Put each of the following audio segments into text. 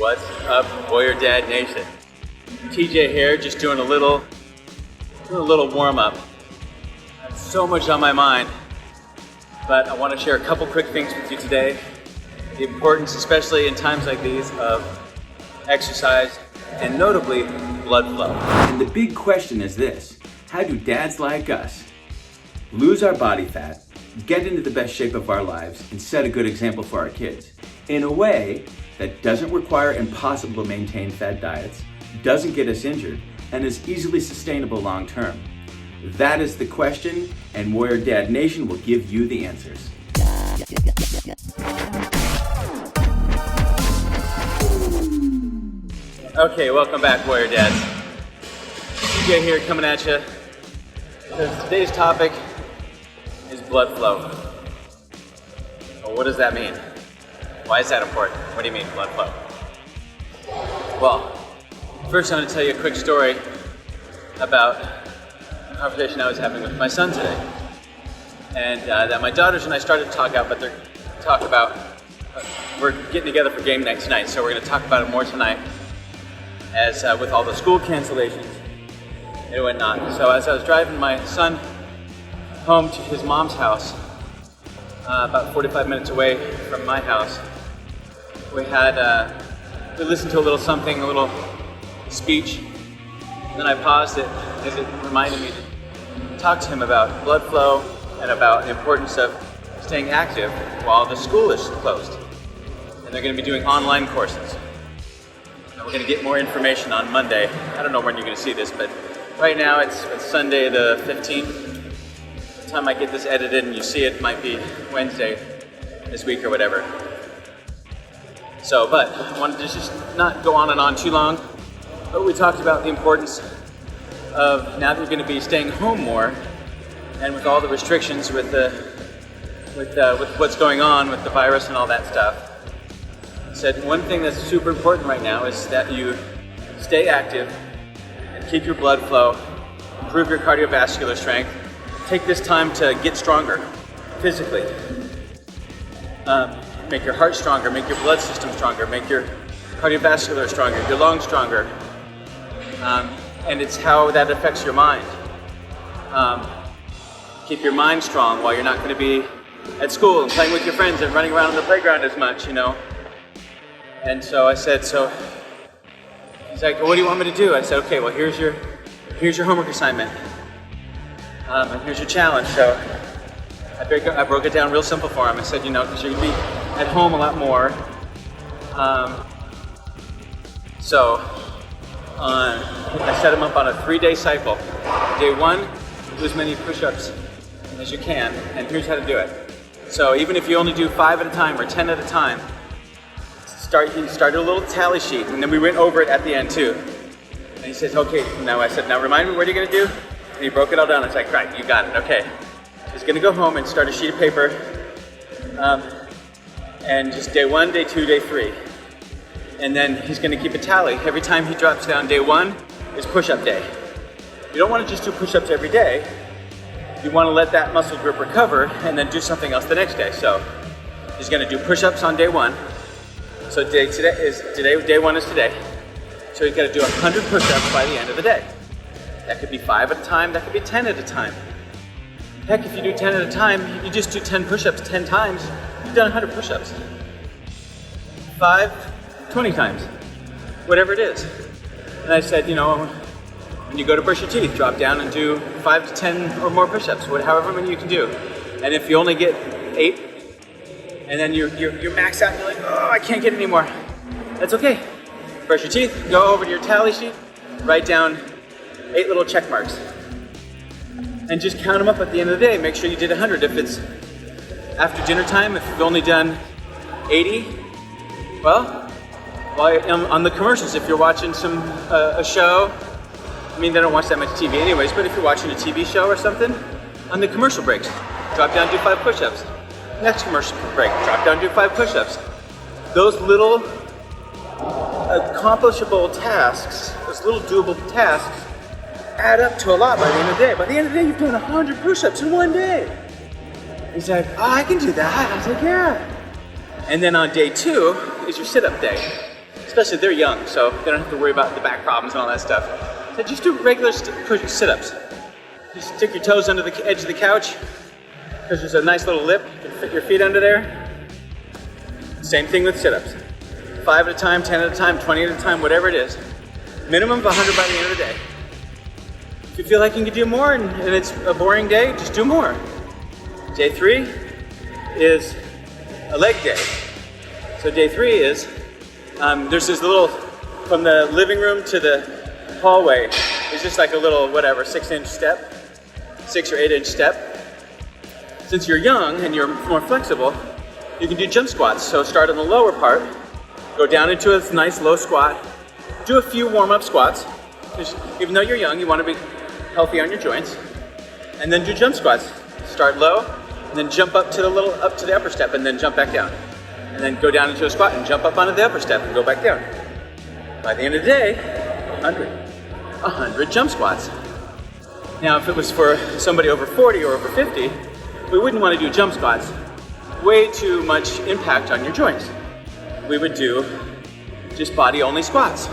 What's up, Warrior Dad Nation? TJ here, just doing a little warm-up. I have so much on my mind, but I want to share a couple quick things with you today. The importance, especially in times like these, of exercise and notably blood flow. And the big question is this: how do dads like us lose our body fat, get into the best shape of our lives, and set a good example for our kids in a way that doesn't require impossible to maintain fad diets, doesn't get us injured, and is easily sustainable long term? That is the question, and Warrior Dad Nation will give you the answers. Okay, welcome back, Warrior Dads. TJ here, coming at you. Today's topic is blood flow. Well, what does that mean? Why is that important? What do you mean, blood flow? Well, first I'm going to tell you a quick story about a conversation I was having with my son today. And that my daughters and I started to talk about, we're getting together for game night tonight, so we're going to talk about it more tonight, as with all the school cancellations and whatnot. So as I was driving my son home to his mom's house, about 45 minutes away from my house, we listened to a little speech, and then I paused it as it reminded me to talk to him about blood flow and about the importance of staying active while the school is closed. And they're going to be doing online courses. And we're going to get more information on Monday. I don't know when you're going to see this, but right now it's Sunday the 15th. By the time I get this edited and you see it, might be Wednesday this week or whatever. So, but I wanted to just not go on and on too long, but we talked about the importance of, now that you're going to be staying home more, and with all the restrictions with what's going on with the virus and all that stuff, I said one thing that's super important right now is that you stay active and keep your blood flow, improve your cardiovascular strength, take this time to get stronger physically. Make your heart stronger, make your blood system stronger, make your cardiovascular stronger, your lungs stronger. And it's how that affects your mind. Keep your mind strong while you're not going to be at school and playing with your friends and running around on the playground as much, you know. And so I said, he's like, well, what do you want me to do? I said, okay, well, here's your homework assignment. And here's your challenge. So I broke it down real simple for him. I said, because you're going to be at home a lot more. I set him up on a 3-day cycle. Day 1, do as many push-ups as you can, and here's how to do it. So even if you only do 5 at a time or 10 at a time, he started a little tally sheet, and then we went over it at the end too. And he says, okay, I said, now remind me what you're going to do. And he broke it all down. I was like, right, you got it, okay. He's going to go home and start a sheet of paper, and just day 1, day 2, day 3. And then he's going to keep a tally. Every time he drops down, day 1 is push-up day. You don't want to just do push-ups every day. You want to let that muscle group recover and then do something else the next day. So he's going to do push-ups on day 1. So day 1 is today. So he's got to do 100 push-ups by the end of the day. That could be 5 at a time, that could be 10 at a time. Heck, if you do 10 at a time, you just do 10 push-ups 10 times, you've done 100 push-ups. 5, 20 times, whatever it is. And I said, when you go to brush your teeth, drop down and do 5 to 10 or more push-ups, however many you can do. And if you only get 8, and then you're maxed out and you're like, oh, I can't get any more, that's okay. Brush your teeth, go over to your tally sheet, write down 8 little check marks. And just count them up at the end of the day. Make sure you did 100. If it's after dinner time, if you've only done 80, well, on the commercials, if you're watching a show, they don't watch that much TV anyways, but if you're watching a TV show or something, on the commercial breaks, drop down, do 5 push-ups. Next commercial break, drop down, do 5 push-ups. Those little accomplishable tasks, those little doable tasks, add up to a lot by the end of the day. By the end of the day, you've done 100 push-ups in one day. He's like, oh, I can do that. I was like, yeah. And then on day 2 is your sit-up day. especially they're young, so they don't have to worry about the back problems and all that stuff. So just do regular sit-ups. Just stick your toes under the edge of the couch, because there's a nice little lip. You can fit your feet under there. Same thing with sit-ups. 5 at a time, 10 at a time, 20 at a time, whatever it is. Minimum of 100 by the end of the day. If you feel like you can do more and it's a boring day, just do more. Day 3 is a leg day. So day 3 is, there's this little, from the living room to the hallway, it's just like a little, 6-inch step, 6 or 8-inch step. Since you're young and you're more flexible, you can do jump squats. So start on the lower part, go down into a nice low squat, do a few warm-up squats. Even though you're young, you want to be healthy on your joints, and then do jump squats. Start low, and then jump up to the upper step, and then jump back down, and then go down into a squat and jump up onto the upper step and go back down. By the end of the day, 100 jump squats. Now, if it was for somebody over 40 or over 50, we wouldn't want to do jump squats. Way too much impact on your joints. We would do just body-only squats.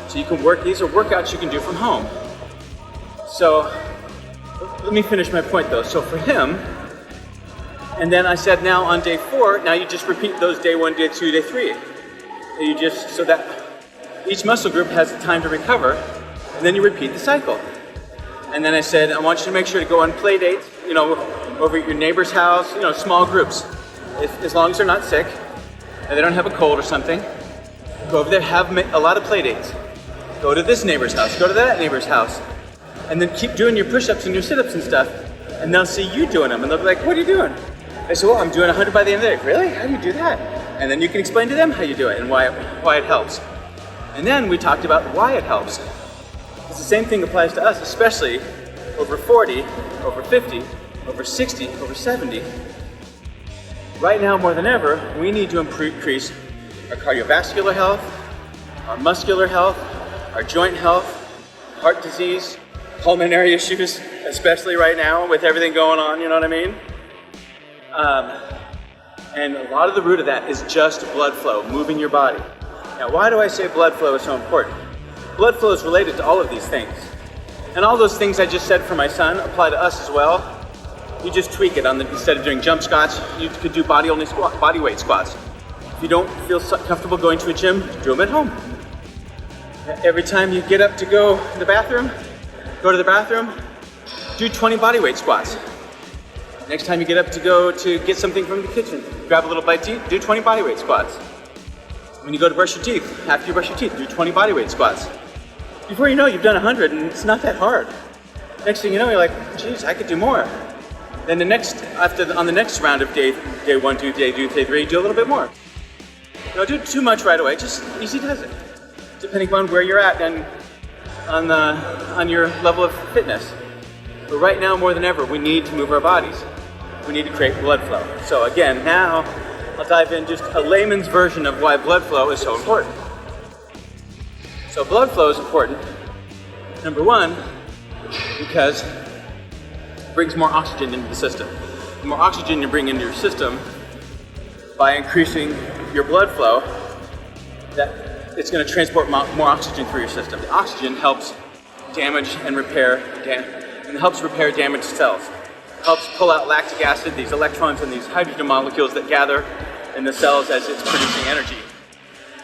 So you can work, these are workouts you can do from home. So let me finish my point though. So for him, and then I said now on day 4, now you just repeat those day 1, day 2, day 3. So that each muscle group has time to recover, and then you repeat the cycle. And then I said, I want you to make sure to go on play dates, over at your neighbor's house, small groups. As long as they're not sick, and they don't have a cold or something, go over there, have a lot of play dates. Go to this neighbor's house, go to that neighbor's house, and then keep doing your push-ups and your sit-ups and stuff, and they'll see you doing them, and they'll be like, what are you doing? I said, well, I'm doing 100 by the end of the day. Really? How do you do that? And then you can explain to them how you do it and why it helps. And then we talked about why it helps. Because the same thing applies to us, especially over 40, over 50, over 60, over 70. Right now, more than ever, we need to increase our cardiovascular health, our muscular health, our joint health, heart disease, pulmonary issues, especially right now with everything going on, you know what I mean? And a lot of the root of that is just blood flow, moving your body. Now, why do I say blood flow is so important? Blood flow is related to all of these things. And all those things I just said for my son apply to us as well. You just tweak it instead of doing jump squats, you could do bodyweight squats. If you don't feel comfortable going to a gym, do them at home. Every time you get up to go to the bathroom, do 20 bodyweight squats. Next time you get up to go to get something from the kitchen, grab a little bite to eat, do 20 bodyweight squats. When you go to brush your teeth, after you brush your teeth, do 20 bodyweight squats. Before you know, you've done 100, and it's not that hard. Next thing you know, you're like, geez, I could do more. Then on the next round of day 1, day 2, day 3, do a little bit more. Don't do too much right away, just easy does it. Depending on where you're at and on your level of fitness. But right now, more than ever, we need to move our bodies. We need to create blood flow. So again, now I'll dive in just a layman's version of why blood flow is so important. So blood flow is important, number 1, because it brings more oxygen into the system. The more oxygen you bring into your system, by increasing your blood flow, that it's going to transport more oxygen through your system. The oxygen helps damage and repair, helps repair damaged cells. Helps pull out lactic acid, these electrons and these hydrogen molecules that gather in the cells as it's producing energy.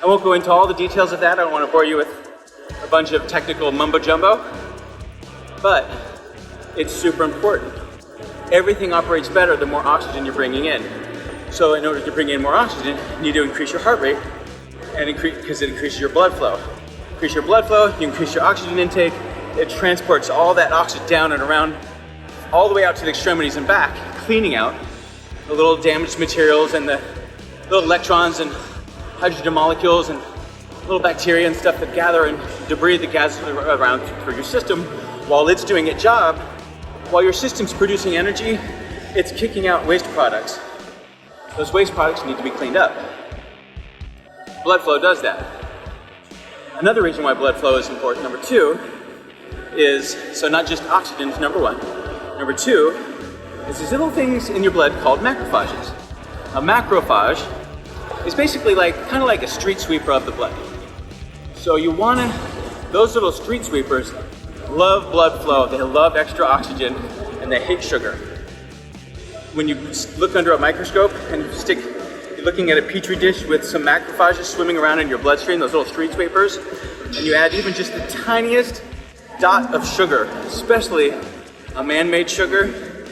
I won't go into all the details of that. I don't want to bore you with a bunch of technical mumbo jumbo, but it's super important. Everything operates better the more oxygen you're bringing in. So in order to bring in more oxygen, you need to increase your heart rate, and because it increases your blood flow. Increase your blood flow, you increase your oxygen intake, it transports all that oxygen down and around, all the way out to the extremities and back, cleaning out the little damaged materials and the little electrons and hydrogen molecules and little bacteria and stuff that gather and debris that gathers around through your system. While it's doing its job, while your system's producing energy, it's kicking out waste products. Those waste products need to be cleaned up. Blood flow does that. Another reason why blood flow is important, number 2, is, so not just oxygen is number 1. Number 2 is these little things in your blood called macrophages. A macrophage is basically kind of like a street sweeper of the blood. So you wanna, those little street sweepers love blood flow, they love extra oxygen, and they hate sugar. When you look under a microscope and you're looking at a petri dish with some macrophages swimming around in your bloodstream, those little street sweepers, and you add even just the tiniest dot of sugar, especially a man-made sugar,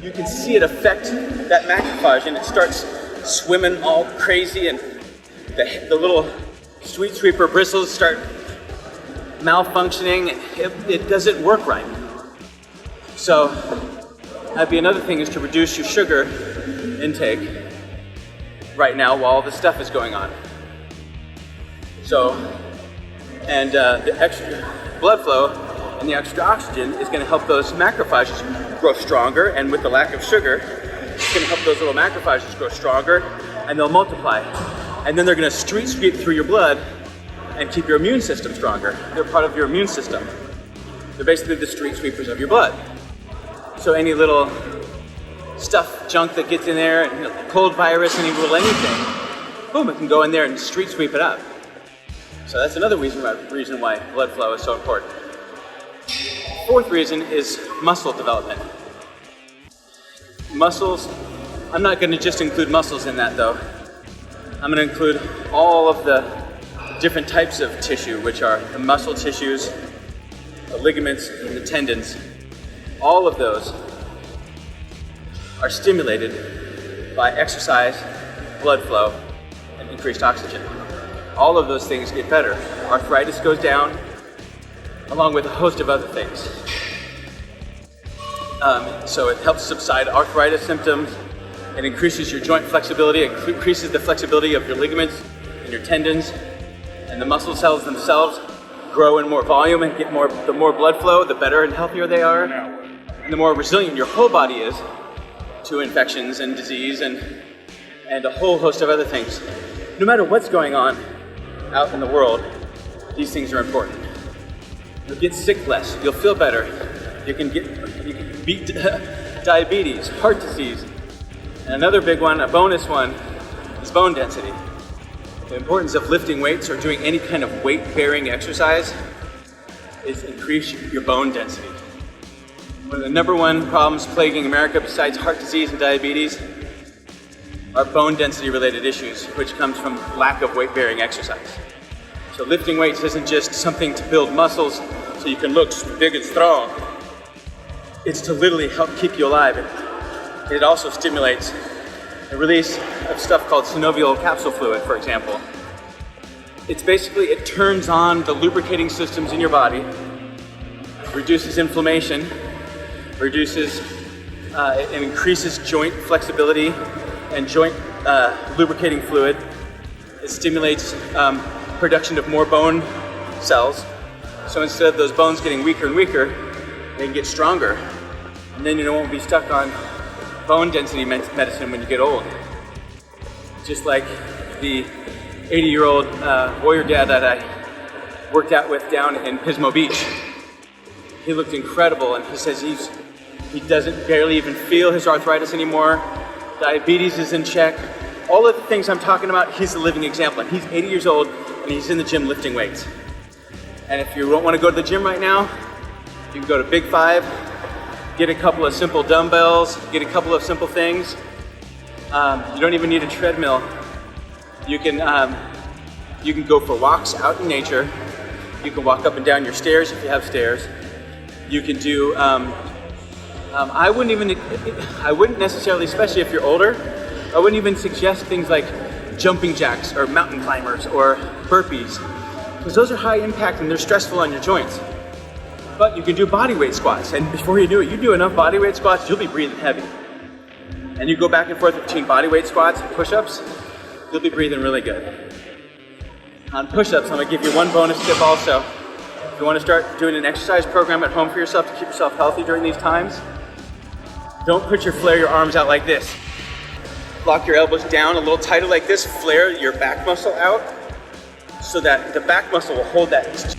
you can see it affect that macrophage and it starts swimming all crazy, and the little street sweeper bristles start malfunctioning. It doesn't work right. So that'd be another thing, is to reduce your sugar intake right now while all this stuff is going on. So, and the extra blood flow and the extra oxygen is going to help those macrophages grow stronger, and with the lack of sugar, it's going to help those little macrophages grow stronger, and they'll multiply. And then they're going to street sweep through your blood and keep your immune system stronger. They're part of your immune system. They're basically the street sweepers of your blood. So any little stuff, junk that gets in there, cold virus, any little anything, boom, it can go in there and street sweep it up. So that's another reason why blood flow is so important. Fourth reason is muscle development. Muscles, I'm not going to just include muscles in that though. I'm going to include all of the different types of tissue, which are the muscle tissues, the ligaments, and the tendons. All of those are stimulated by exercise, blood flow, and increased oxygen. All of those things get better. Arthritis goes down, along with a host of other things. So it helps subside arthritis symptoms, it increases your joint flexibility, it increases the flexibility of your ligaments and your tendons, and the muscle cells themselves grow in more volume and get more. The more blood flow, the better and healthier they are, and the more resilient your whole body is to infections and disease and a whole host of other things. No matter what's going on out in the world, these things are important. You'll get sick less, you'll feel better, you can beat diabetes, heart disease, and another big one, a bonus one, is bone density. The importance of lifting weights or doing any kind of weight-bearing exercise is increase your bone density. One of the number one problems plaguing America besides heart disease and diabetes are bone density related issues, which comes from lack of weight-bearing exercise. So lifting weights isn't just something to build muscles so you can look big and strong. It's to literally help keep you alive. It also stimulates the release of stuff called synovial capsule fluid, for example. It's basically, it turns on the lubricating systems in your body, reduces inflammation, it increases joint flexibility and joint lubricating fluid. It stimulates production of more bone cells. So instead of those bones getting weaker and weaker, they can get stronger. And then you won't be stuck on bone density medicine when you get old. Just like the 80-year-old warrior dad that I worked out with down in Pismo Beach. He looked incredible, and he says he doesn't barely even feel his arthritis anymore. Diabetes is in check. All of the things I'm talking about, he's a living example. And he's 80 years old, and he's in the gym lifting weights. And if you don't want to go to the gym right now, you can go to Big Five, get a couple of simple dumbbells, get a couple of simple things. You don't even need a treadmill. You can go for walks out in nature. You can walk up and down your stairs if you have stairs. You can do, I wouldn't necessarily, especially if you're older, I wouldn't even suggest things like jumping jacks or mountain climbers or burpees, because those are high impact and they're stressful on your joints. But you can do bodyweight squats, and before you do it, you do enough bodyweight squats, you'll be breathing heavy. And you go back and forth between bodyweight squats and push-ups, you'll be breathing really good. On push-ups, I'm gonna give you one bonus tip also. If you wanna start doing an exercise program at home for yourself to keep yourself healthy during these times, don't flare your arms out like this. Lock your elbows down a little tighter like this, flare your back muscle out so that the back muscle will hold that